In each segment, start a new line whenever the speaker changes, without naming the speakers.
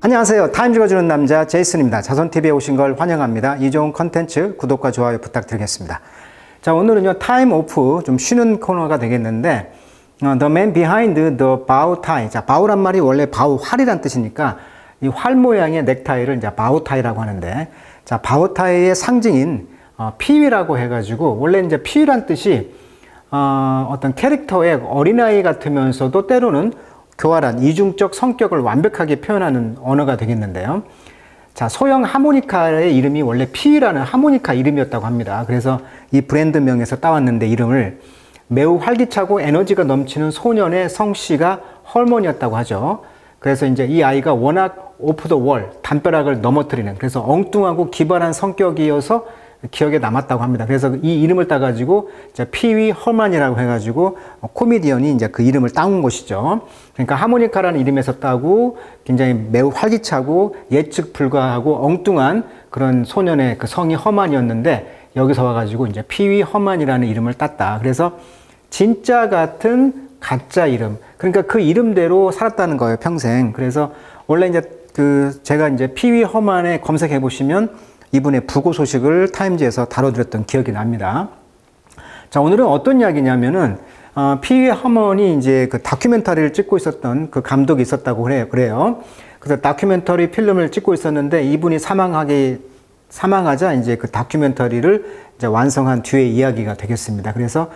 안녕하세요. 타임 읽어주는 남자 제이슨입니다. 자손TV에 오신 걸 환영합니다. 이 좋은 컨텐츠 구독과 좋아요 부탁드리겠습니다. 자, 오늘은요, 타임 오프, 좀 쉬는 코너가 되겠는데, The man behind the bow tie. 자, bow란 말이 원래 바우, 활이란 뜻이니까, 이 활 모양의 넥타이를 이제 바우 타이라고 하는데, 자, 바우 타이의 상징인 피위라고 해가지고, 원래 이제 피위란 뜻이 어떤 캐릭터의 어린아이 같으면서도 때로는 교활한 이중적 성격을 완벽하게 표현하는 언어가 되겠는데요. 자, 소형 하모니카의 이름이 원래 피위라는 하모니카 이름이었다고 합니다. 그래서 이 브랜드명에서 따왔는데 이름을 매우 활기차고 에너지가 넘치는 소년의 성씨가 헐먼이었다고 하죠. 그래서 이제 이 아이가 워낙 오프 더 월, 담벼락을 넘어뜨리는, 그래서 엉뚱하고 기발한 성격이어서 기억에 남았다고 합니다. 그래서 이 이름을 따가지고 이제 피위 헐먼이라고 해가지고 코미디언이 이제 그 이름을 따온 것이죠. 그러니까 하모니카라는 이름에서 따고 굉장히 매우 활기차고 예측 불가하고 엉뚱한 그런 소년의 그 성이 허만이었는데 여기서 와가지고 이제 피위 헐먼이라는 이름을 땄다. 그래서 진짜 같은 가짜 이름. 그러니까 그 이름대로 살았다는 거예요, 평생. 그래서 원래 이제 제가 이제 피위 헐먼에 검색해 보시면 이분의 부고 소식을 타임즈에서 다뤄드렸던 기억이 납니다. 자, 오늘은 어떤 이야기냐면은, 피위 헐먼이 이제 그 다큐멘터리를 찍고 있었던 그 감독이 있었다고 그래요. 그래서 다큐멘터리 필름을 찍고 있었는데 이분이 사망하자 이제 그 다큐멘터리를 이제 완성한 뒤의 이야기가 되겠습니다. 그래서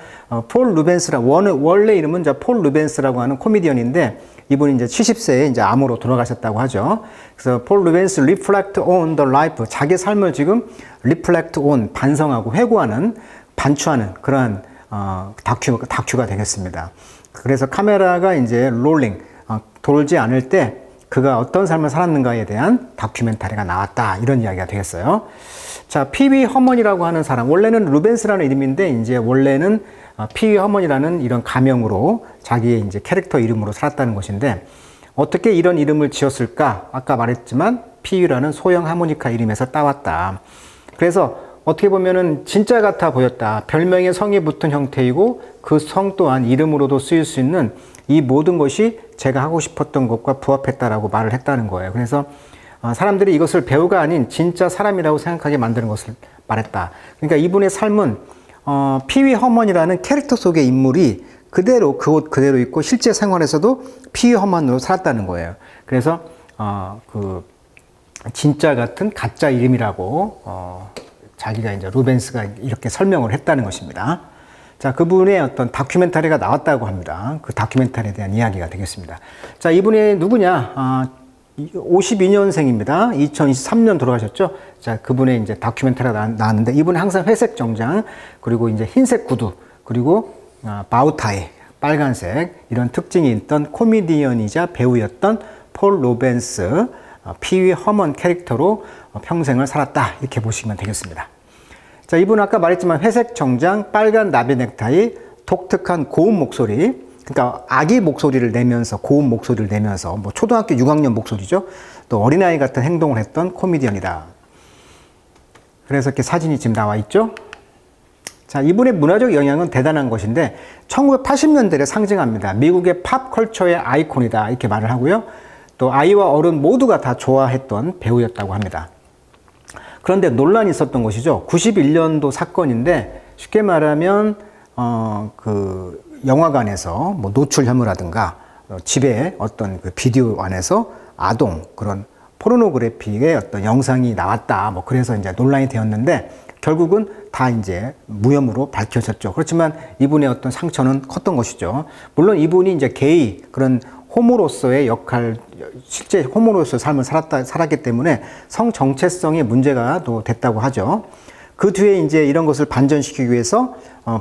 폴 원래 이름은 이제 폴 루벤스라고 하는 코미디언인데 이분이 이제 70세에 이제 암으로 돌아가셨다고 하죠. 그래서 폴 루벤스 reflect on the life, 자기 삶을 지금 reflect on, 반성하고 회고하는, 반추하는 그러한 다큐가 되겠습니다. 그래서 카메라가 이제 롤링, 돌지 않을 때 그가 어떤 삶을 살았는가에 대한 다큐멘터리가 나왔다, 이런 이야기가 되겠어요. 자, 피위 헐먼이라고 하는 사람, 원래는 루벤스라는 이름인데 이제 원래는 피위 헐먼이라는 이런 가명으로 자기의 이제 캐릭터 이름으로 살았다는 것인데, 어떻게 이런 이름을 지었을까? 아까 말했지만 피위라는 소형 하모니카 이름에서 따왔다. 그래서 어떻게 보면은 진짜 같아 보였다. 별명에 성이 붙은 형태이고 그 성 또한 이름으로도 쓰일 수 있는 이 모든 것이 제가 하고 싶었던 것과 부합했다라고 말을 했다는 거예요. 그래서 사람들이 이것을 배우가 아닌 진짜 사람이라고 생각하게 만드는 것을 말했다. 그러니까 이분의 삶은 피위 헐먼이라는 캐릭터 속의 인물이 그대로 그 옷 그대로 입고 실제 생활에서도 피위 헐먼으로 살았다는 거예요. 그래서 그 진짜 같은 가짜 이름이라고 자기가 이제 루벤스가 이렇게 설명을 했다는 것입니다. 자, 그분의 어떤 다큐멘터리가 나왔다고 합니다. 그 다큐멘터리에 대한 이야기가 되겠습니다. 자, 이분이 누구냐? 52년생입니다. 2023년 돌아가셨죠? 자, 그분의 이제 다큐멘터리가 나왔는데 이분은 항상 회색 정장, 그리고 이제 흰색 구두, 그리고 바우타이, 빨간색, 이런 특징이 있던 코미디언이자 배우였던 폴 루벤스, 피위 헐먼 캐릭터로 평생을 살았다, 이렇게 보시면 되겠습니다. 자, 이분은 아까 말했지만 회색 정장, 빨간 나비 넥타이, 독특한 고음 목소리, 그러니까 아기 목소리를 내면서, 고음 목소리를 내면서, 뭐 초등학교 6학년 목소리죠. 또 어린아이 같은 행동을 했던 코미디언이다. 그래서 이렇게 사진이 지금 나와 있죠. 자, 이분의 문화적 영향은 대단한 것인데 1980년대를 상징합니다. 미국의 팝 컬처의 아이콘이다, 이렇게 말을 하고요. 또 아이와 어른 모두가 다 좋아했던 배우였다고 합니다. 그런데 논란이 있었던 것이죠. 91년도 사건인데 쉽게 말하면 그 영화관에서 뭐 노출 혐오라든가 집에 어떤 그 비디오 안에서 아동, 그런 포르노그래픽의 어떤 영상이 나왔다, 뭐 그래서 이제 논란이 되었는데 결국은 다 이제 무혐의로 밝혀졌죠. 그렇지만 이분의 어떤 상처는 컸던 것이죠. 물론 이분이 이제 게이, 그런 호모로서의 역할, 실제 호모로서의 삶을 살았기 때문에 성 정체성의 문제가 또 됐다고 하죠. 그 뒤에 이제 이런 것을 반전시키기 위해서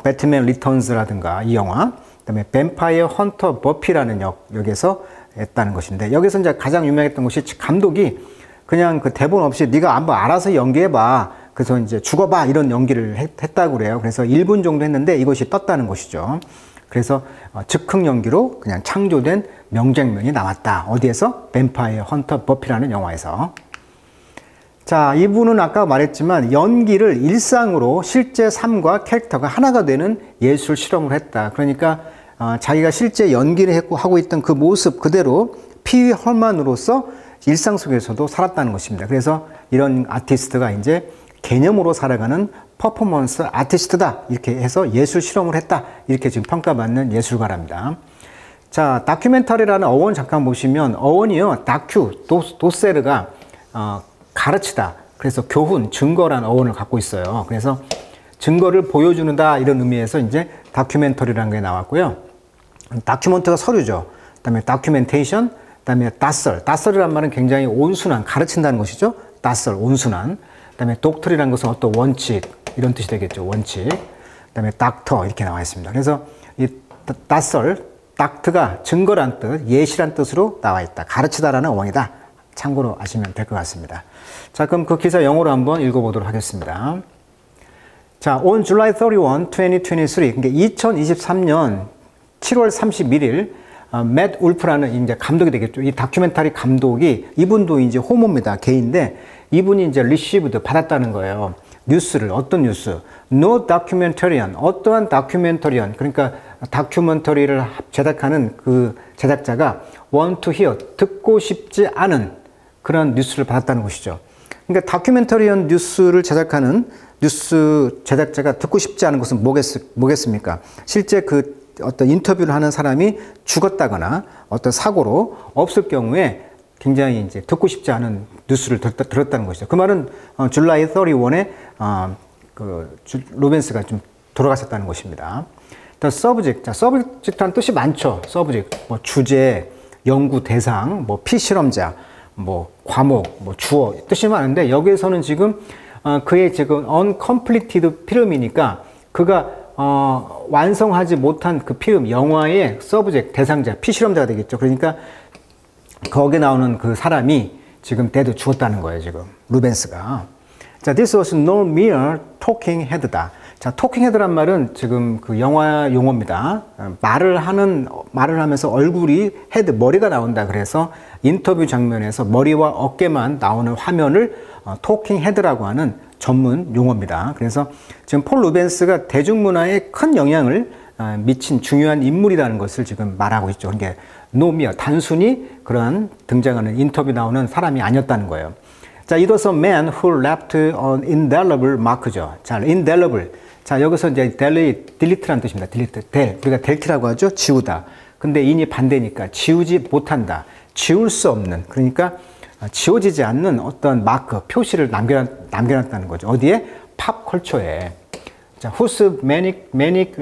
배트맨 리턴즈라든가 이 영화, 그다음에 뱀파이어 헌터 버피라는 역에서 했다는 것인데, 여기서 이제 가장 유명했던 것이 감독이 그냥 그 대본 없이 네가 한번 알아서 연기해봐, 그래서 이제 죽어봐, 이런 연기를 했다고 그래요. 그래서 1분 정도 했는데 이것이 떴다는 것이죠. 그래서 즉흥 연기로 그냥 창조된 명장면이 나왔다. 어디에서? 뱀파이어 헌터 버피라는 영화에서. 자, 이분은 아까 말했지만 연기를 일상으로 실제 삶과 캐릭터가 하나가 되는 예술 실험을 했다. 그러니까 자기가 실제 연기를 하고 있던 그 모습 그대로 피위 헐먼으로서 일상 속에서도 살았다는 것입니다. 그래서 이런 아티스트가 이제 개념으로 살아가는 퍼포먼스 아티스트다. 이렇게 해서 예술 실험을 했다. 이렇게 지금 평가받는 예술가랍니다. 자, 다큐멘터리라는 어원 잠깐 보시면 어원이요. 도세르가 가르치다. 그래서 교훈, 증거라는 어원을 갖고 있어요. 그래서 증거를 보여주는다 이런 의미에서 이제 다큐멘터리라는 게 나왔고요. 다큐멘트가 서류죠. 그다음에 다큐멘테이션, 그다음에 다설이란 말은 굉장히 온순한, 가르친다는 것이죠. 다설, 온순한. 그다음에 독트리라는 것은 어떤 원칙 이런 뜻이 되겠죠. 원칙. 그다음에 닥터 이렇게 나와 있습니다. 그래서 이 닥트가 증거란 뜻, 예시란 뜻으로 나와 있다. 가르치다라는 어원이다. 참고로 아시면 될 것 같습니다. 자, 그럼 그 기사 영어로 한번 읽어보도록 하겠습니다. 자, on July 31, 2023, 그러니까 2023년 7월 31일, 맷 울프라는 이제 감독이 되겠죠. 이 다큐멘터리 감독이, 이분도 이제 호모입니다. 게이인데, 이분이 이제 received, 받았다는 거예요. 뉴스를, 어떤 뉴스? No documentarian, 어떠한 다큐멘터리언, 그러니까 다큐멘터리를 제작하는 그 제작자가 want to hear, 듣고 싶지 않은 그런 뉴스를 받았다는 것이죠. 그러니까 다큐멘터리언 뉴스를 제작하는 뉴스 제작자가 듣고 싶지 않은 것은 뭐겠습니까? 실제 그 어떤 인터뷰를 하는 사람이 죽었다거나 어떤 사고로 없을 경우에 굉장히 이제 듣고 싶지 않은 뉴스를 들었다는 것이죠. 그 말은 줄라이 31에 루벤스가 좀 돌아가셨다는 것입니다. The subject, 자, subject라는 뜻이 많죠. subject, 뭐 주제, 연구 대상, 뭐 피실험자, 뭐 과목, 뭐 주어 뜻이 많은데 여기에서는 지금 그의 지금 uncompleted 필름이니까 그가 완성하지 못한 그 필름, 영화의 subject, 대상자, 피실험자가 되겠죠. 그러니까 거기에 나오는 그 사람이 지금 dead, 죽었다는 거예요, 지금. 루벤스가. 자, this was no mere talking head다. 자, talking head란 말은 지금 그 영화 용어입니다. 말을 하면서 얼굴이 헤드, 머리가 나온다. 그래서 인터뷰 장면에서 머리와 어깨만 나오는 화면을 talking head라고 하는 전문 용어입니다. 그래서 지금 폴 루벤스가 대중문화에 큰 영향을 미친 중요한 인물이라는 것을 지금 말하고 있죠. 그러니까 no mere, 단순히 그러한 등장하는 인터뷰 나오는 사람이 아니었다는 거예요. 자, it was a man who left an indelible mark죠. 자, indelible. 자, 여기서 이제 delete라는 뜻입니다. delete, 우리가 delte라고 하죠. 지우다. 근데 in이 반대니까 지우지 못한다. 지울 수 없는. 그러니까 지워지지 않는 어떤 마크, 표시를 남겨놨다는 거죠. 어디에? 팝 컬처에. 자, whose manic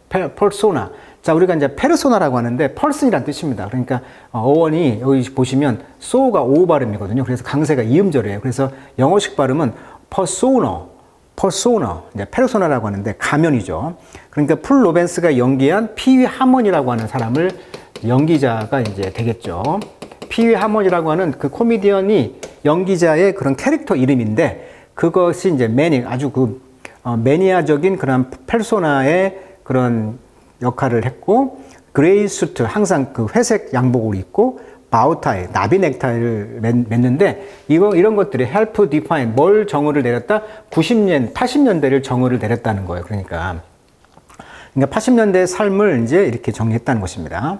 persona. 자, 우리가 이제 페르소나라고 하는데 person이라는 뜻입니다. 그러니까 어원이 여기 보시면 so가 O 발음이거든요. 그래서 강세가 이음절이에요. 그래서 영어식 발음은 persona, 이제 페르소나라고 하는데 가면이죠. 그러니까 폴 로벤스가 연기한 피위 하몬이라고 하는 사람을 연기자가 이제 되겠죠. 피위 하몬이라고 하는 그 코미디언이 연기자의 그런 캐릭터 이름인데 그것이 이제 아주 그 매니아적인 그런 페르소나의 그런 역할을 했고 그레이 수트, 항상 그 회색 양복을 입고 바우타이, 나비 넥타이를 맸는데 이런 것들이 help define, 뭘 정의를 내렸다? 80년대를 정의를 내렸다는 거예요. 그러니까 80년대의 삶을 이제 이렇게 정리했다는 것입니다.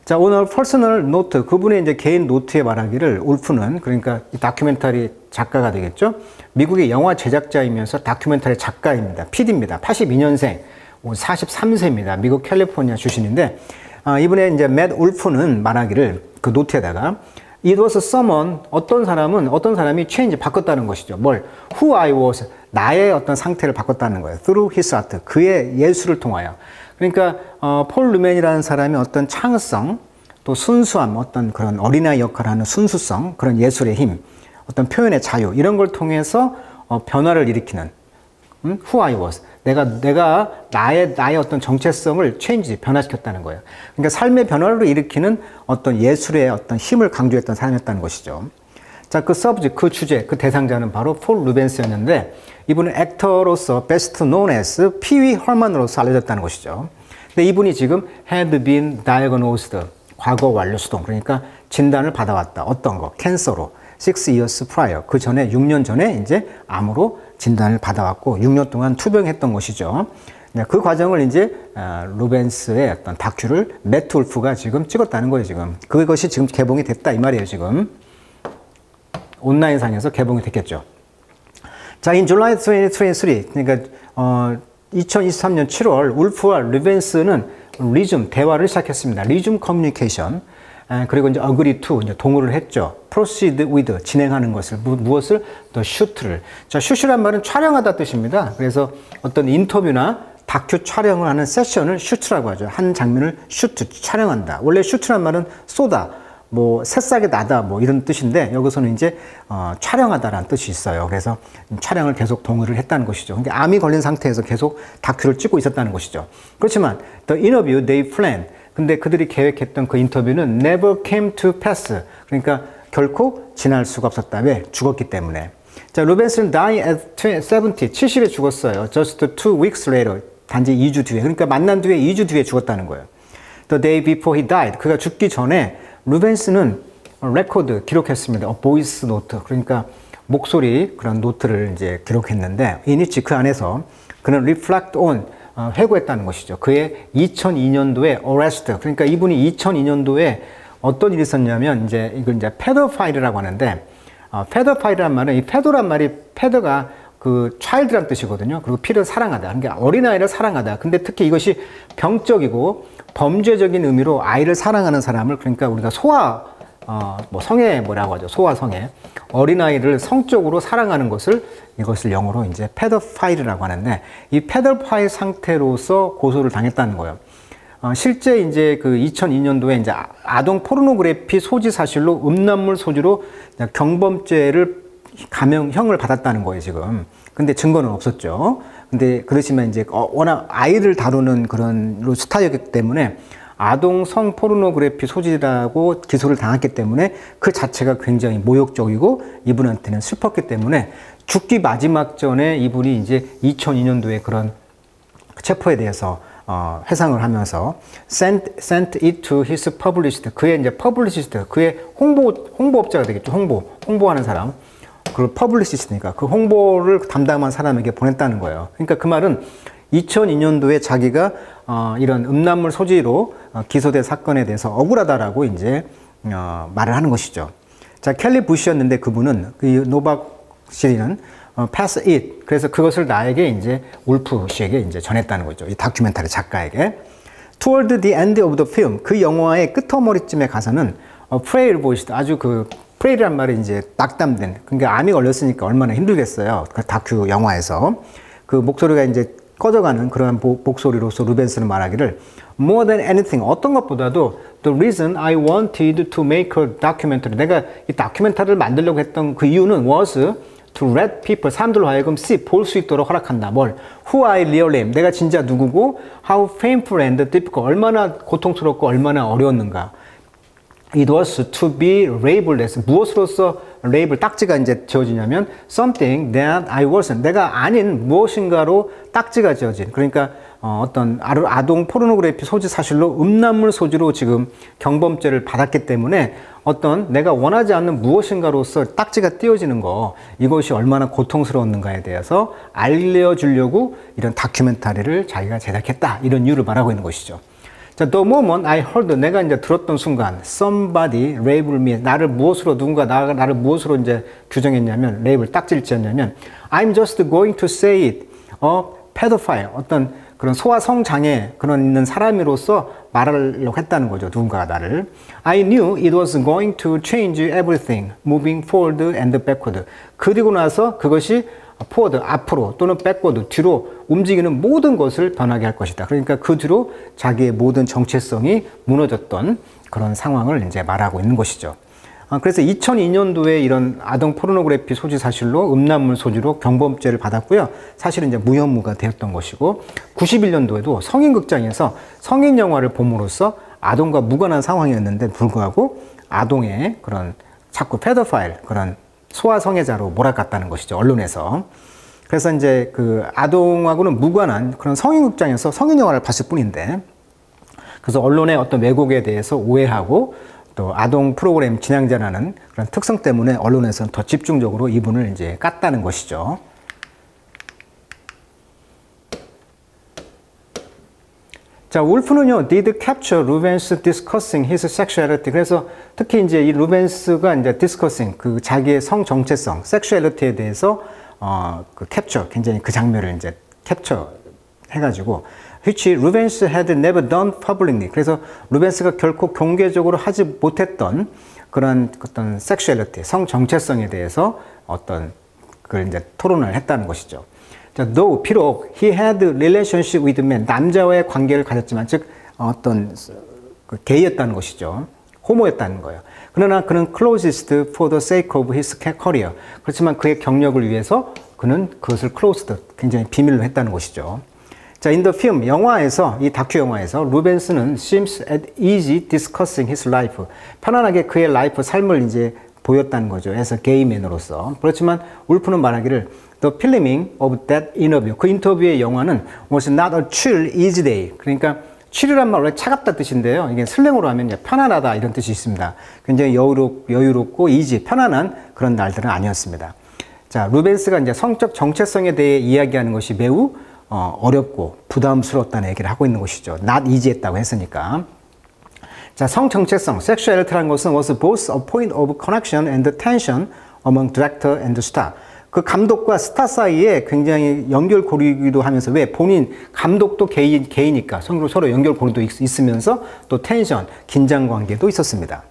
자, 오늘 퍼스널 노트, 그분의 이제 개인 노트에 말하기를 울프는, 그러니까 이 다큐멘터리 작가가 되겠죠. 미국의 영화 제작자이면서 다큐멘터리 작가입니다. PD입니다. 82년생, 43세입니다. 미국 캘리포니아 출신인데 이분의 이제 맷 울프는 말하기를 그 노트에다가 it was someone, 어떤 사람이 change, 바꿨다는 것이죠. 뭘? who I was, 나의 어떤 상태를 바꿨다는 거예요. through his art, 그의 예술을 통하여. 그러니까 폴 루멘이라는 사람이 어떤 창의성, 또 순수함, 어떤 그런 어린아이 역할을 하는 순수성, 그런 예술의 힘, 어떤 표현의 자유, 이런 걸 통해서 변화를 일으키는 who I was, 내가 나의 어떤 정체성을 change, 변화시켰다는 거예요. 그러니까 삶의 변화를 일으키는 어떤 예술의 어떤 힘을 강조했던 사람이었다는 것이죠. 자, 그 subject, 그 주제, 그 대상자는 바로 폴 루벤스였는데 이분은 액터로서 best known as 피위 헐만으로서 알려졌다는 것이죠. 근데 이분이 지금 had been diagnosed, 과거 완료 수동, 그러니까 진단을 받아왔다. 어떤 거? 캔서로. 6 years prior. 그 전에 6년 전에 이제 암으로 진단을 받아왔고 6년 동안 투병했던 것이죠. 그 과정을 이제 루벤스의 어떤 다큐를 맷 울프가 지금 찍었다는 거예요. 지금 그것이 지금 개봉이 됐다 이 말이에요. 지금. 온라인상에서 개봉이 됐겠죠. 자, in July 2023, 그러니까 2023년 7월 울프와 루벤스는 리즘 대화를 시작했습니다. 리즘 커뮤니케이션. 그리고 이제 agree to 이제 동의를 했죠. proceed with 진행하는 것을 무엇을 더 shoot를. 자, shoot이란 말은 촬영하다 뜻입니다. 그래서 어떤 인터뷰나 다큐 촬영을 하는 세션을 shoot라고 하죠. 한 장면을 shoot 촬영한다. 원래 shoot란 말은 쏘다, 뭐 새싹이 나다, 뭐 이런 뜻인데 여기서는 이제 촬영하다라는 뜻이 있어요. 그래서 촬영을 계속 동의를 했다는 것이죠. 그러니까 암이 걸린 상태에서 계속 다큐를 찍고 있었다는 것이죠. 그렇지만 the interview they planned, 근데 그들이 계획했던 그 인터뷰는 never came to pass. 그러니까 결코 지날 수가 없었다. 왜? 죽었기 때문에. 자, 루벤스는 die at 70, 70에 죽었어요. just 2 weeks later. 단지 2주 뒤에. 그러니까 만난 뒤에 2주 뒤에 죽었다는 거예요. The day before he died. 그가 죽기 전에 루벤스는 레코드 기록했습니다. 보이스 노트. 그러니까 목소리 그런 노트를 이제 기록했는데 in which 그 안에서 그는 reflect on 회고했다는 것이죠. 그의 2002년도에 arrest. 그러니까 이분이 2002년도에 어떤 일이 있었냐면 이제 이걸 이제 페도파일이라고 하는데 페도파일이란 말은 이 페도란 말이 페도가 그 child란 뜻이거든요. 그리고 피를 사랑하다. 그러니까 어린아이를 사랑하다. 근데 특히 이것이 병적이고 범죄적인 의미로 아이를 사랑하는 사람을 그러니까 우리가 뭐 성애 뭐라고 하죠. 소아성애. 어린아이를 성적으로 사랑하는 것을 이것을 영어로 이제 페도파일이라고 하는데 이 페도파일 상태로서 고소를 당했다는 거예요. 실제 이제 그 2002년도에 이제 아동 포르노그래피 소지 사실로 음란물 소지로 경범죄를 감형을 받았다는 거예요, 지금. 근데 증거는 없었죠. 근데 그렇지만 이제 워낙 아이를 다루는 그런 스타였기 때문에 아동 성 포르노그래피 소지라고 기소를 당했기 때문에 그 자체가 굉장히 모욕적이고 이분한테는 슬펐기 때문에 죽기 마지막 전에 이분이 이제 2002년도에 그런 체포에 대해서 회상을 하면서 sent it to his publicist. 그의 이제 publicist, 그의 홍보업자가 되겠죠. 홍보하는 사람. 그 퍼블리시스트니까 그 홍보를 담당한 사람에게 보냈다는 거예요. 그러니까 그 말은 2002년도에 자기가 이런 음란물 소지로 기소된 사건에 대해서 억울하다라고 이제 말을 하는 것이죠. 자, 켈리 부시였는데 그분은 그 노박 시리는 pass it. 그래서 그것을 나에게 이제 울프 씨에게 이제 전했다는 거죠. 이 다큐멘터리 작가에게. Toward the end of the film. 그 영화의 끝머리쯤에 가서는 프레이를 보시다. 아주 그 프레이란 말이 이제 낙담된, 그러니까 암이 걸렸으니까 얼마나 힘들겠어요. 그 다큐 영화에서. 그 목소리가 이제 꺼져가는 그러한 목소리로서 루벤스는 말하기를 more than anything, 어떤 것보다도 the reason I wanted to make a documentary, 내가 이 다큐멘터리를 만들려고 했던 그 이유는 was to let people, 사람들로 하여금 see, 볼 수 있도록 허락한다. 뭘? Who I really am, 내가 진짜 누구고 how painful and difficult, 얼마나 고통스럽고 얼마나 어려웠는가. It was to be labelless. 무엇으로서 레이블, 딱지가 이제 지어지냐면 something that I wasn't. 내가 아닌 무엇인가로 딱지가 지어진. 그러니까 어떤 아동 포르노그래피 소지 사실로 음란물 소지로 지금 경범죄를 받았기 때문에 어떤 내가 원하지 않는 무엇인가로서 딱지가 띄어지는 거, 이것이 얼마나 고통스러웠는가에 대해서 알려주려고 이런 다큐멘터리를 자기가 제작했다. 이런 이유를 말하고 있는 것이죠. 자, the moment I heard, 내가 이제 들었던 순간, somebody label me, 나를 무엇으로, 누군가 나를 무엇으로 이제 규정했냐면, 레이블 딱지를 지었냐면, I'm just going to say it, pedophile, 어떤 그런 소아성장애 그런 있는 사람으로서 말하려고 했다는 거죠. 누군가가 나를. I knew it was going to change everything, moving forward and backward. 그리고 나서 그것이 forward, 앞으로 또는 backward, 뒤로 움직이는 모든 것을 변하게 할 것이다. 그러니까 그 뒤로 자기의 모든 정체성이 무너졌던 그런 상황을 이제 말하고 있는 것이죠. 그래서 2002년도에 이런 아동 포르노그래피 소지 사실로 음란물 소지로 경범죄를 받았고요. 사실은 이제 무혐의가 되었던 것이고, 91년도에도 성인극장에서 성인 영화를 봄으로써 아동과 무관한 상황이었는데 불구하고 아동의 그런 자꾸 페도파일, 그런 소아성애자로 몰아갔다는 것이죠. 언론에서. 그래서 이제 그 아동하고는 무관한 그런 성인극장에서 성인 영화를 봤을 뿐인데, 그래서 언론의 어떤 왜곡에 대해서 오해하고 또 아동 프로그램 진행자라는 그런 특성 때문에 언론에서는 더 집중적으로 이분을 이제 깠다는 것이죠. 자, 울프는요, did capture Rubens discussing his sexuality. 그래서 특히 이제 이 루벤스가 이제 discussing, 그 자기의 성 정체성, 섹슈얼리티에 대해서, 그 capture, 굉장히 그 장면을 이제 capture 해가지고, which Rubens had never done publicly. 그래서 루벤스가 결코 공개적으로 하지 못했던 그런 어떤 섹슈얼리티, 성 정체성에 대해서 어떤 그걸 이제 토론을 했다는 것이죠. 자, though 비록 he had relationship with men, 남자와의 관계를 가졌지만, 즉 어떤 그 게이였다는 것이죠. 호모였다는 거예요. 그러나 그는 closest for the sake of his career. 그렇지만 그의 경력을 위해서 그는 그것을 closed, 굉장히 비밀로 했다는 것이죠. 자, in the film, 영화에서, 이 다큐 영화에서 루벤스는 seems at easy discussing his life. 편안하게 그의 라이프, 삶을 이제 보였다는 거죠. as a gay man으로서. 그렇지만 울프는 말하기를 The filming of that interview. 그 인터뷰의 영화는 was not a chill, easy day. 그러니까 chill이란 말 원래 차갑다 뜻인데요. 이게 슬랭으로 하면 편안하다 이런 뜻이 있습니다. 굉장히 여유롭고 easy, 편안한 그런 날들은 아니었습니다. 자, 루벤스가 이제 성적 정체성에 대해 이야기하는 것이 매우 어렵고 부담스러웠다는 얘기를 하고 있는 것이죠. not easy했다고 했으니까. 자, 성 정체성, sexuality라는 것은 was both a point of connection and tension among director and star. 그 감독과 스타 사이에 굉장히 연결고리기도 하면서, 왜? 본인 감독도 게이니까 서로 연결고리도 있으면서 또 텐션, 긴장 관계도 있었습니다.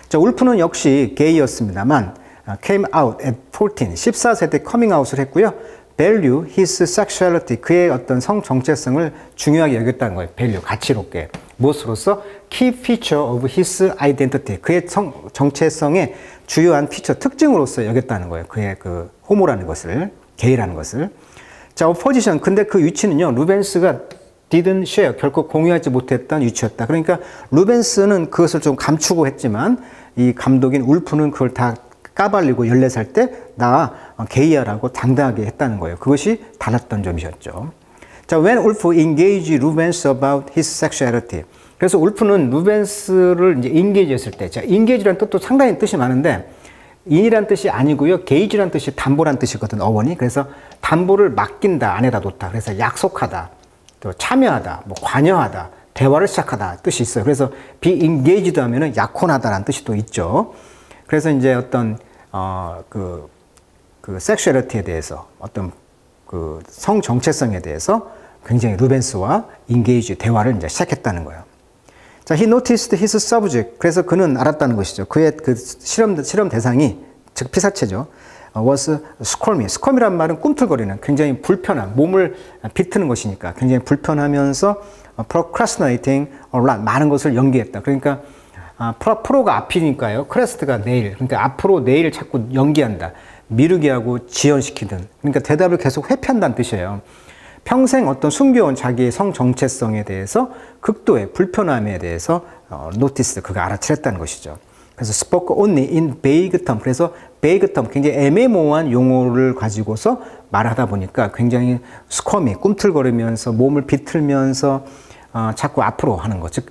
자, 울프는 역시 게이였습니다만 came out at 14세 때 커밍아웃을 했고요. value his sexuality, 그의 어떤 성 정체성을 중요하게 여겼다는 거예요. value, 가치롭게. 무엇으로서? key feature of his identity, 그의 정체성의 주요한 피처, 특징으로서 여겼다는 거예요. 그의 그 호모라는 것을, 게이라는 것을. 자, 포지션, 근데 그 위치는요, 루벤스가 didn't share, 결코 공유하지 못했던 위치였다. 그러니까 루벤스는 그것을 좀 감추고 했지만 이 감독인 울프는 그걸 다 까발리고 14살 때 나 게이야라고 당당하게 했다는 거예요. 그것이 달랐던 점이셨죠. 자, when 울프 engaged Rubens about his sexuality. 그래서 울프는 루벤스를 이제 engage 했을 때, 자, engage라는 뜻도 상당히 뜻이 많은데, 인이란 뜻이 아니고요. 게이지란 뜻이 담보란 뜻이거든, 어원이. 그래서 담보를 맡긴다, 안에다 놓다. 그래서 약속하다, 또 참여하다, 뭐 관여하다, 대화를 시작하다 뜻이 있어요. 그래서 be engaged 하면은 약혼하다라는 뜻이 또 있죠. 그래서 이제 어떤 그 섹슈얼리티에 대해서, 어떤 그 성 정체성에 대해서 굉장히 루벤스와 engage 대화를 이제 시작했다는 거예요. 자, he noticed his subject. 그래서 그는 알았다는 것이죠. 그의 그 실험 대상이, 즉 피사체죠. was squirmy. squirmy란 말은 꿈틀거리는, 굉장히 불편한, 몸을 비트는 것이니까 굉장히 불편하면서 procrastinating a lot, 많은 것을 연기했다. 그러니까 프로가 앞이니까요. 크레스트가 내일. 그러니까 앞으로 내일을 자꾸 연기한다. 미루게 하고 지연시키든. 그러니까 대답을 계속 회피한다는 뜻이에요. 평생 어떤 숨겨온 자기의 성 정체성에 대해서, 극도의 불편함에 대해서 노티스, 그가 알아차렸다는 것이죠. 그래서 spoke only in vague term. 그래서 vague term, 굉장히 애매모호한 용어를 가지고서 말하다 보니까 굉장히 스쿼미, 꿈틀거리면서 몸을 비틀면서 자꾸 앞으로 하는 것, 즉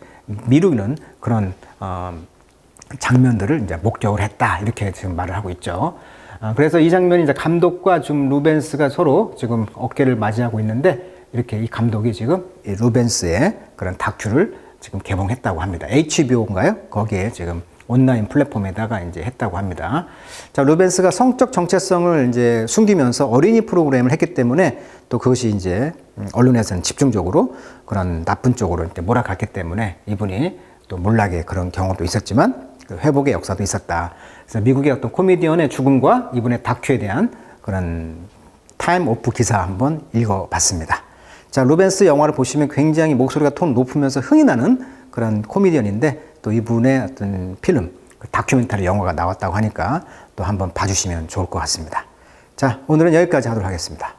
미루는 그런 장면들을 이제 목격을 했다. 이렇게 지금 말을 하고 있죠. 그래서 이 장면이 이제 감독과 좀 루벤스가 서로 지금 어깨를 맞이하고 있는데, 이렇게 이 감독이 지금 이 루벤스의 그런 다큐를 지금 개봉했다고 합니다. HBO인가요? 거기에 지금 온라인 플랫폼에다가 이제 했다고 합니다. 자, 루벤스가 성적 정체성을 이제 숨기면서 어린이 프로그램을 했기 때문에 또 그것이 이제 언론에서는 집중적으로 그런 나쁜 쪽으로 이제 몰아갔기 때문에 이분이 또 몰락의 그런 경험도 있었지만 그 회복의 역사도 있었다. 그래서 미국의 어떤 코미디언의 죽음과 이분의 다큐에 대한 그런 타임 오프 기사 한번 읽어봤습니다. 자, 루벤스 영화를 보시면 굉장히 목소리가 톤 높으면서 흥이 나는 그런 코미디언인데, 또 이분의 어떤 필름, 다큐멘터리 영화가 나왔다고 하니까 또 한번 봐주시면 좋을 것 같습니다. 자, 오늘은 여기까지 하도록 하겠습니다.